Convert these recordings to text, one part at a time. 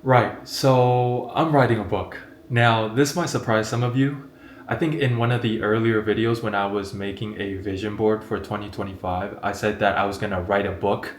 Right, so I'm writing a book. Now, this might surprise some of you. I think in one of the earlier videos when I was making a vision board for 2025, I said that I was going to write a book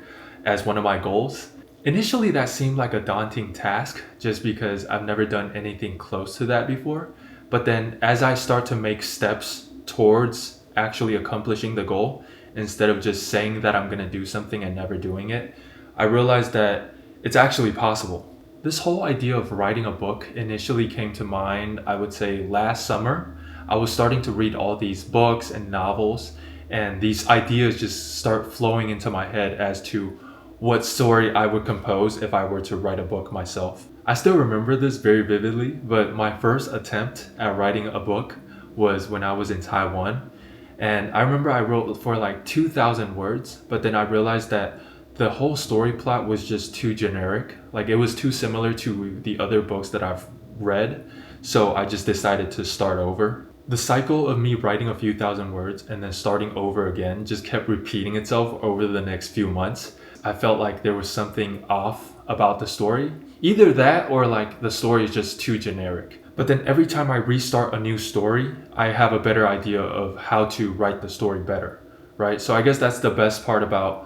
as one of my goals. Initially, that seemed like a daunting task just because I've never done anything close to that before. But then as I start to make steps towards actually accomplishing the goal, instead of just saying that I'm going to do something and never doing it, I realized that it's actually possible. This whole idea of writing a book initially came to mind, I would say, last summer. I was starting to read all these books and novels, and these ideas just start flowing into my head as to what story I would compose if I were to write a book myself. I still remember this very vividly, but my first attempt at writing a book was when I was in Taiwan. And I remember I wrote for like 2,000 words, but then I realized that the whole story plot was just too generic. Like it was too similar to the other books that I've read. So I just decided to start over. The cycle of me writing a few thousand words and then starting over again just kept repeating itself over the next few months. I felt like there was something off about the story. Either that or like the story is just too generic. But then every time I restart a new story, I have a better idea of how to write the story better, right? So I guess that's the best part about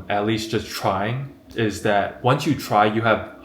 at least just trying, is that once you try, you have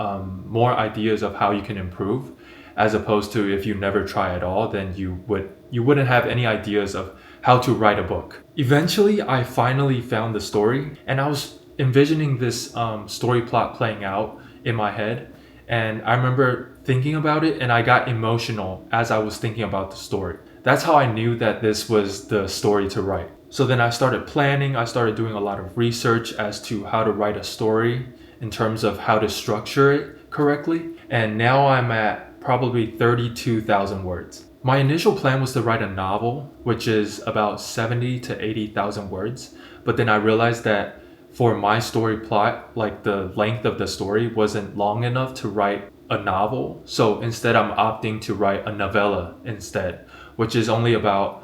more ideas of how you can improve, as opposed to if you never try at all, then you wouldn't have any ideas of how to write a book. Eventually, I finally found the story, and I was envisioning this story plot playing out in my head, and I remember thinking about it, and I got emotional as I was thinking about the story. That's how I knew that this was the story to write. So then I started planning, I started doing a lot of research as to how to write a story in terms of how to structure it correctly. And now I'm at probably 32,000 words. My initial plan was to write a novel, which is about 70 to 80,000 words. But then I realized that for my story plot, like the length of the story wasn't long enough to write a novel. So instead, I'm opting to write a novella instead, which is only about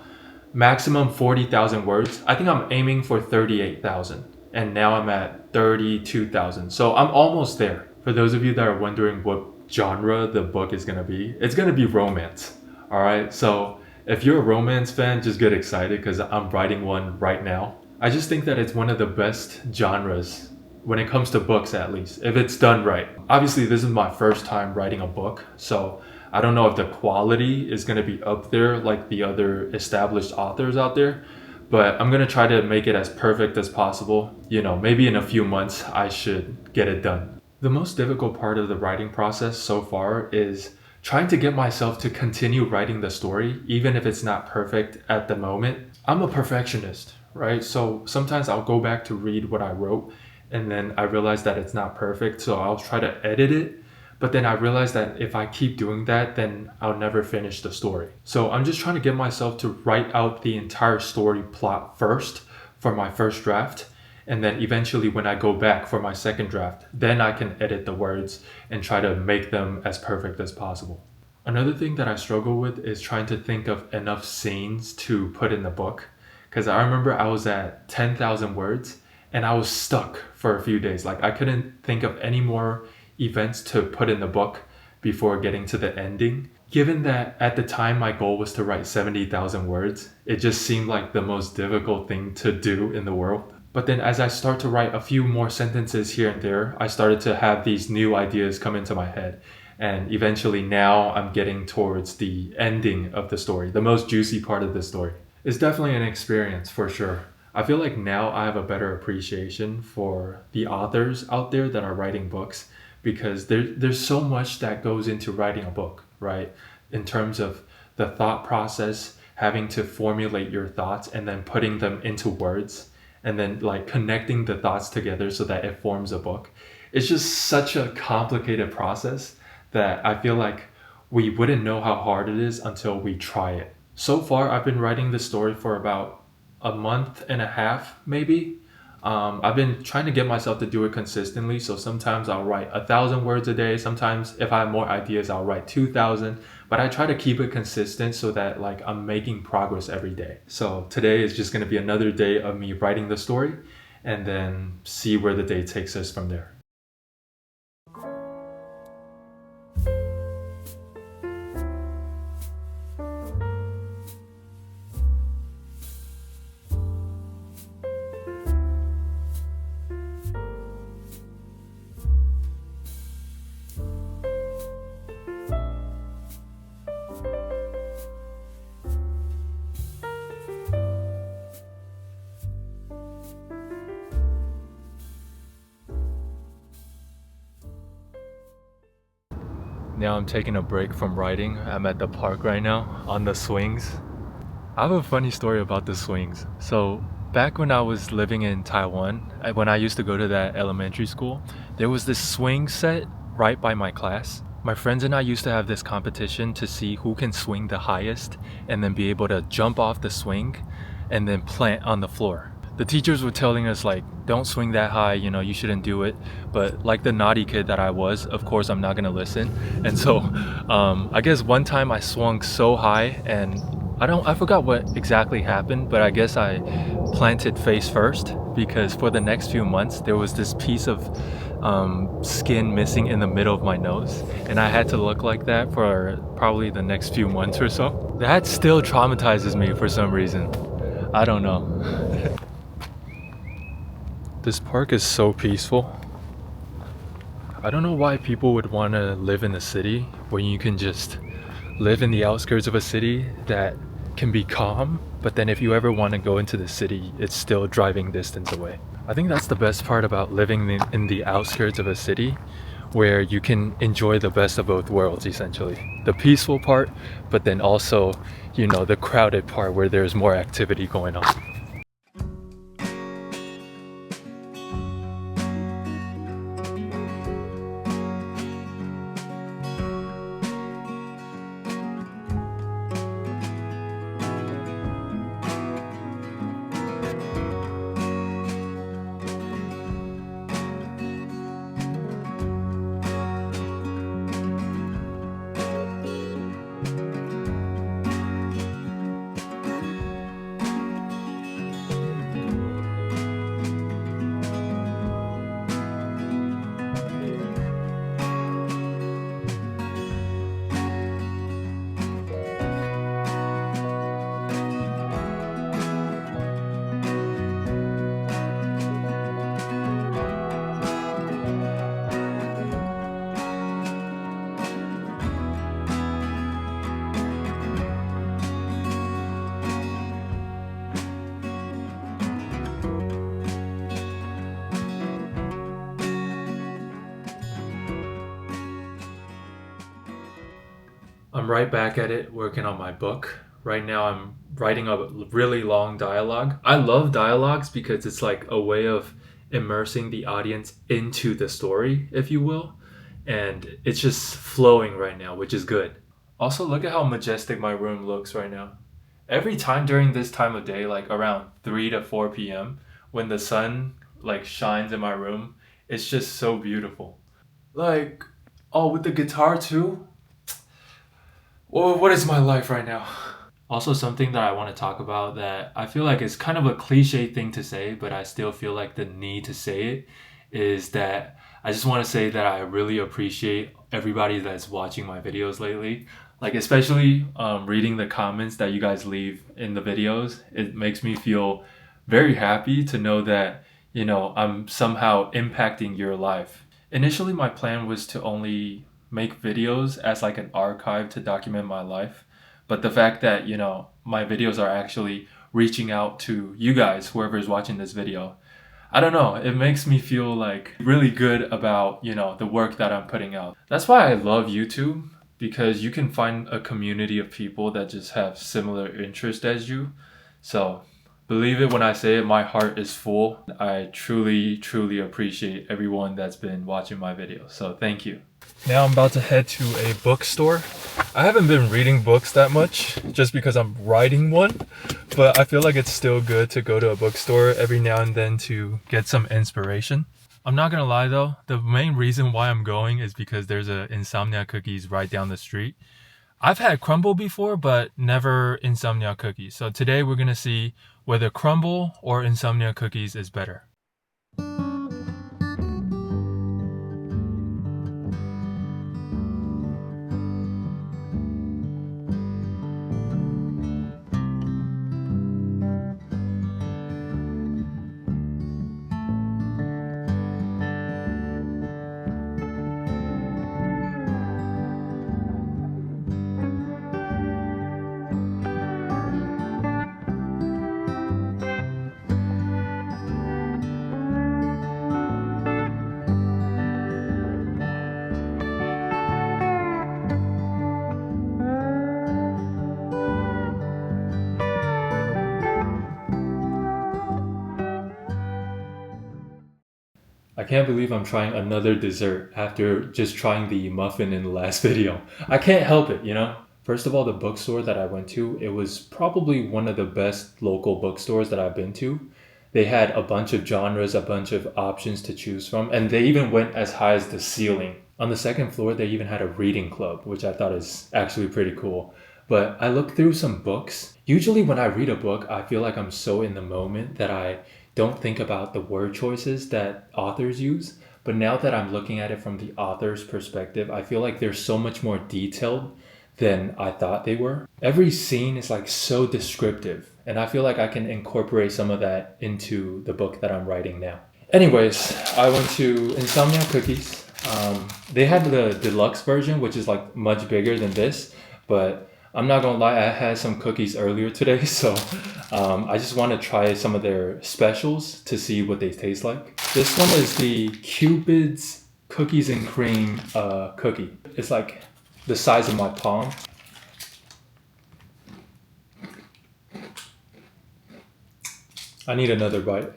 maximum 40,000 words. I think I'm aiming for 38,000, and now I'm at 32,000. So I'm almost there. For those of you that are wondering what genre the book is going to be, it's going to be romance. All right. So if you're a romance fan, just get excited because I'm writing one right now. I just think that it's one of the best genres when it comes to books, at least, if it's done right. Obviously, this is my first time writing a book, so I don't know if the quality is going to be up there like the other established authors out there, but I'm going to try to make it as perfect as possible. You know, maybe in a few months, I should get it done. The most difficult part of the writing process so far is trying to get myself to continue writing the story, even if it's not perfect at the moment. I'm a perfectionist, right? So sometimes I'll go back to read what I wrote and then I realize that it's not perfect. So I'll try to edit it. But then I realize that if I keep doing that, then I'll never finish the story. So I'm just trying to get myself to write out the entire story plot first for my first draft. And then eventually, when I go back for my second draft, then I can edit the words and try to make them as perfect as possible. Another thing that I struggle with is trying to think of enough scenes to put in the book. Because I remember I was at 10,000 words and I was stuck for a few days. Like I couldn't think of any more events to put in the book before getting to the ending. Given that at the time my goal was to write 70,000 words, it just seemed like the most difficult thing to do in the world. But then as I start to write a few more sentences here and there, I started to have these new ideas come into my head. And eventually now I'm getting towards the ending of the story, the most juicy part of the story. It's definitely an experience for sure. I feel like now I have a better appreciation for the authors out there that are writing books because there's so much that goes into writing a book, right? In terms of the thought process, having to formulate your thoughts and then putting them into words and then like connecting the thoughts together so that it forms a book. It's just such a complicated process that I feel like we wouldn't know how hard it is until we try it. So far, I've been writing this story for about a month and a half, maybe. I've been trying to get myself to do it consistently. So sometimes I'll write 1,000 words a day. Sometimes if I have more ideas, I'll write 2,000. But I try to keep it consistent so that like I'm making progress every day. So today is just going to be another day of me writing the story and then see where the day takes us from there. Now I'm taking a break from riding. I'm at the park right now on the swings. I have a funny story about the swings. So back when I was living in Taiwan, when I used to go to that elementary school, there was this swing set right by my class. My friends and I used to have this competition to see who can swing the highest and then be able to jump off the swing and then plant on the floor. The teachers were telling us like, don't swing that high, you shouldn't do it. But like the naughty kid that I was, of course I'm not gonna listen. And so I guess one time I swung so high and I forgot what exactly happened, but I guess I planted face first because for the next few months there was this piece of skin missing in the middle of my nose, and I had to look like that for probably the next few months or so. That still traumatizes me for some reason. I don't know. This park is so peaceful. I don't know why people would want to live in the city when you can just live in the outskirts of a city that can be calm, but then if you ever want to go into the city, it's still driving distance away. I think that's the best part about living in the outskirts of a city, where you can enjoy the best of both worlds essentially. The peaceful part, but then also, the crowded part where there's more activity going on. I'm right back at it working on my book. Right now I'm writing a really long dialogue. I love dialogues because it's like a way of immersing the audience into the story, if you will. And it's just flowing right now, which is good. Also, look at how majestic my room looks right now. Every time during this time of day, like around 3 to 4 p.m., when the sun like shines in my room, it's just so beautiful. Like, oh, with the guitar too? Well, what is my life right now? Also, something that I want to talk about that I feel like is kind of a cliche thing to say, but I still feel like the need to say it, is that I just want to say that I really appreciate everybody that's watching my videos lately. Like, especially reading the comments that you guys leave in the videos. It makes me feel very happy to know that, I'm somehow impacting your life. Initially, my plan was to only make videos as like an archive to document my life. But the fact that, my videos are actually reaching out to you guys, whoever is watching this video, I don't know, it makes me feel like really good about, the work that I'm putting out. That's why I love YouTube, because you can find a community of people that just have similar interest as you. So believe it when I say it, my heart is full. I truly, truly appreciate everyone that's been watching my videos. So thank you. Now I'm about to head to a bookstore. I haven't been reading books that much just because I'm writing one, but I feel like it's still good to go to a bookstore every now and then to get some inspiration. I'm not gonna lie though, the main reason why I'm going is because there's a Insomnia Cookies right down the street. I've had Crumble before, but never Insomnia Cookies. So today we're gonna see whether Crumble or Insomnia Cookies is better. I can't believe I'm trying another dessert after just trying the muffin in the last video. I can't help it, you know? First of all, the bookstore that I went to, it was probably one of the best local bookstores that I've been to. They had a bunch of genres, a bunch of options to choose from, and they even went as high as the ceiling. On the second floor, they even had a reading club, which I thought is actually pretty cool. But I looked through some books. Usually when I read a book, I feel like I'm so in the moment that I don't think about the word choices that authors use. But now that I'm looking at it from the author's perspective, I feel like they're so much more detailed than I thought they were. Every scene is like so descriptive, and I feel like I can incorporate some of that into the book that I'm writing now. Anyways, I went to Insomnia Cookies. They had the deluxe version, which is like much bigger than this, but I'm not gonna lie, I had some cookies earlier today, so I just want to try some of their specials to see what they taste like. This one is the Cupid's Cookies and Cream cookie. It's like the size of my palm. I need another bite.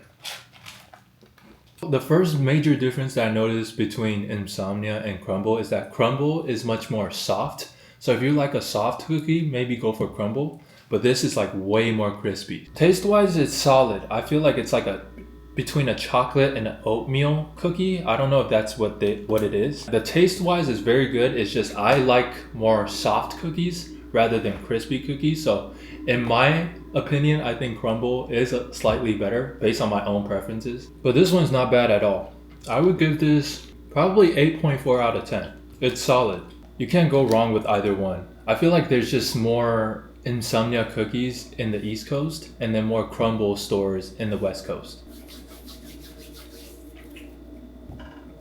The first major difference that I noticed between Insomnia and Crumble is that Crumble is much more soft. So if you like a soft cookie, maybe go for Crumble. But this is like way more crispy. Taste-wise, it's solid. I feel like it's like between a chocolate and an oatmeal cookie. I don't know if that's what it is. The taste-wise is very good. It's just I like more soft cookies rather than crispy cookies. So in my opinion, I think Crumble is slightly better based on my own preferences. But this one's not bad at all. I would give this probably 8.4 out of 10. It's solid. You can't go wrong with either one. I feel like there's just more Insomnia cookies in the East Coast and then more Crumble stores in the West Coast.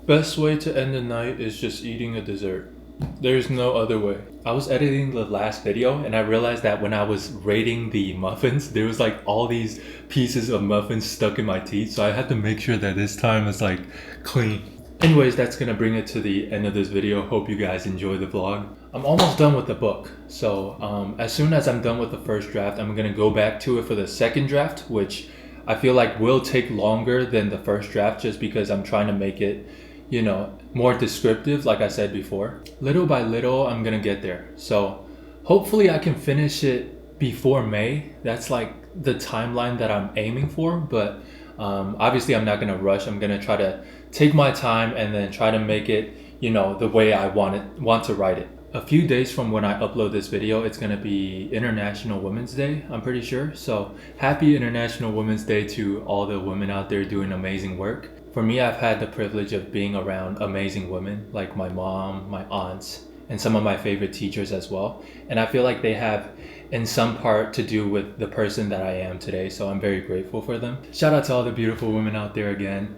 Best way to end the night is just eating a dessert. There's no other way. I was editing the last video and I realized that when I was rating the muffins, there was like all these pieces of muffins stuck in my teeth. So I had to make sure that this time is like clean. Anyways, that's gonna bring it to the end of this video. Hope you guys enjoy the vlog. I'm almost done with the book. So as soon as I'm done with the first draft, I'm gonna go back to it for the second draft, which I feel like will take longer than the first draft just because I'm trying to make it, you know, more descriptive, like I said before. Little by little, I'm gonna get there. So hopefully I can finish it before May. That's like the timeline that I'm aiming for, but obviously I'm not gonna rush. I'm gonna try to take my time and then try to make it, you know, the way I want to write it. A few days from when I upload this video, it's gonna be International Women's Day, I'm pretty sure. So happy International Women's Day to all the women out there doing amazing work. For me, I've had the privilege of being around amazing women like my mom, my aunts, and some of my favorite teachers as well. And I feel like they have in some part to do with the person that I am today. So I'm very grateful for them. Shout out to all the beautiful women out there again.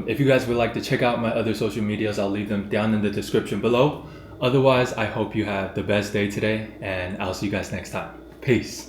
If you guys would like to check out my other social medias, I'll leave them down in the description below. Otherwise, I hope you have the best day today and I'll see you guys next time. Peace.